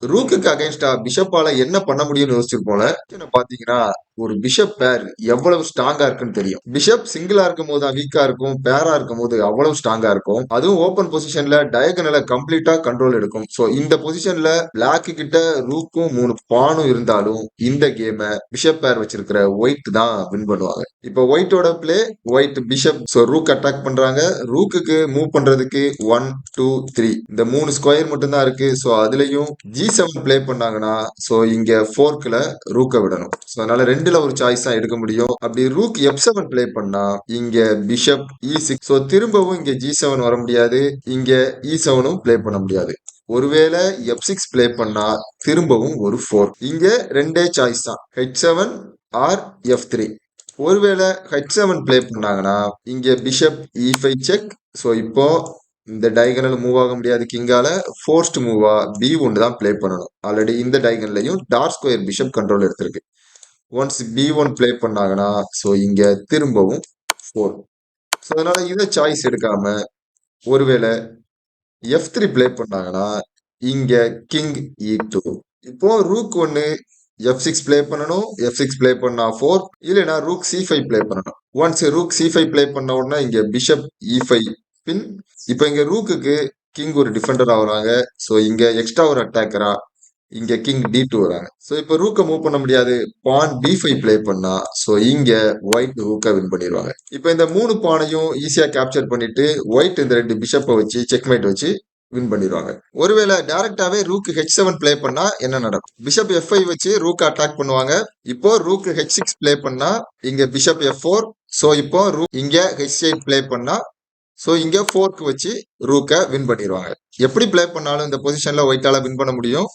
ரூக்குக்கு அகைன்ஸ்டா பிஷப்பால என்ன பண்ண முடியும்னு யோசிச்சிருப்போம்ல. பாத்தீங்கன்னா ஒரு பிஷப் பேர் எவ்வளவு ஸ்ட்ராங்கா இருக்குன்னு தெரியும். பிஷப் சிங்கிளா இருக்கும் போது வீக்கா இருக்கும், பேரா இருக்கும் போது அவ்வளவு ஸ்ட்ராங்கா இருக்கும். அதுவும் ஓபன் பொசிஷன்ல டயகனல கம்ப்ளீட்டா கண்ட்ரோல் எடுக்கும். சோ இந்த பொசிஷன்ல பிளாக் கிட்ட ரூக்கும் 3 பானும் இருந்தாலும் இந்த கேம பிஷப் பேர் வச்சிருக்கிற ஒயிட் தான் வின் பண்ணுவாங்க. இப்போ ஒயிட்டோட play, white bishop, so rook attack பண்றாங்க. ரூக்குக்கு மூவ் பண்றதுக்கு 1 2 3 இந்த 3 ஸ்கொயர் மட்டும் தான் இருக்கு. சோ அதுலயும் G7 ப்ளே பண்ணாங்கன்னா சோ இங்க ஃபோர்க்ல ரூக்க விடணும். சோ அதனால ரெண்டுல ஒரு சாய்ஸ் தான் எடுக்க முடியும். அப்படி ரூக் F7 ப்ளே பண்ணா இங்க பிஷப் E6, சோ திரும்பவும் இங்க G7 வர முடியாது, இங்க E7ம் ப்ளே பண்ண முடியாது. ஒருவேளை F6 ப்ளே பண்ணா திரும்பவும் ஒரு 4. இங்க ரெண்டே சாய்ஸ் தான், H7 ஆர் F3. ஒருவேளை H7 ப்ளே பண்ணாங்கன்னா இங்க பிஷப் E5 செக். சோ இப்போ இந்த டைகனல் மூவ் ஆக முடியாது கிங்கால, ஃபோர்ஸ்ட் மூவா B1 தான் ப்ளே பண்ணணும். ஆல்ரெடி இந்த டைகன்லயும் டார்க் ஸ்கொயர் பிஷப் கண்ட்ரோல் எடுத்திருக்கு. ஒன்ஸ் B1 ப்ளே பண்ணாங்கன்னா சோ இங்க திரும்பவும் 4. சோ அதனால இதை சாய்ஸ் எடுக்காம ஒருவேளை F3 ப்ளே பண்ணாங்கன்னா இங்க கிங் E2. இப்போ ரூக் 1 F6 ப்ளே பண்ணணும், F6 ப்ளே பண்ணா 4, இல்லைன்னா ரூக் C5 ப்ளே பண்ணணும். ஒன்ஸ் ரூக் C5 ப்ளே பண்ண உடனே இங்க பிஷப் E5 பின். இப்போ இங்க ரூக்குக்கு கிங் ஒரு டிஃபெண்டரா வராங்க. சோ இங்க எக்ஸ்ட்ரா ஒரு அட்டாக்கரா இங்க கிங் D2 வராங்க. சோ இப்போ ரூக்க மூவ் பண்ண முடியாது, பான் B5 ப்ளே பண்ணா சோ இங்க ஒயிட் ரூக்க வின் பண்ணிடுவாங்க. இப்போ இந்த 3 பானையும் ஈஸியா கேப்சர் பண்ணிட்டு ஒயிட் இந்த 2 பிஷப்பை வச்சு செக்மேட் வச்சு வின் பண்ணிடுவாங்க. ஒருவேளை டைரக்டாவே ரூக் H7 ப்ளே பண்ணா என்ன நடக்கும்? பிஷப் F5 வச்சு ரூக் அட்டாக் பண்ணுவாங்க. இப்போ ரூக் H6 ப்ளே பண்ணா இங்க பிஷப் F4. சோ இப்போ ரூக் இங்க H8 ப்ளே பண்ணா சோ இங்க ஃபோர்க் வச்சு ரூக்க வின் பண்ணிடுவாங்க. எப்படி ப்ளே பண்ணாலும் இந்த பொசிஷன்ல ஒயிட்டால வின் பண்ண முடியும்.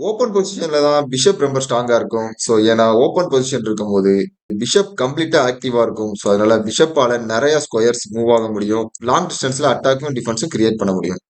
ஓப்பன் பொசிஷன்ல தான் பிஷப் ரொம்ப ஸ்ட்ராங்கா இருக்கும். சோ ஏன்னா ஓப்பன் பொசிஷன் இருக்கும்போது பிஷப் கம்ப்ளீட்டா ஆக்டிவா இருக்கும். சோ அதனால பிஷப்பால நிறைய ஸ்கொயர்ஸ் மூவ் ஆக முடியும். லாங் டிஸ்டன்ஸ்ல அட்டாக்கும் டிஃபென்ஸும் கிரியேட் பண்ண முடியும்.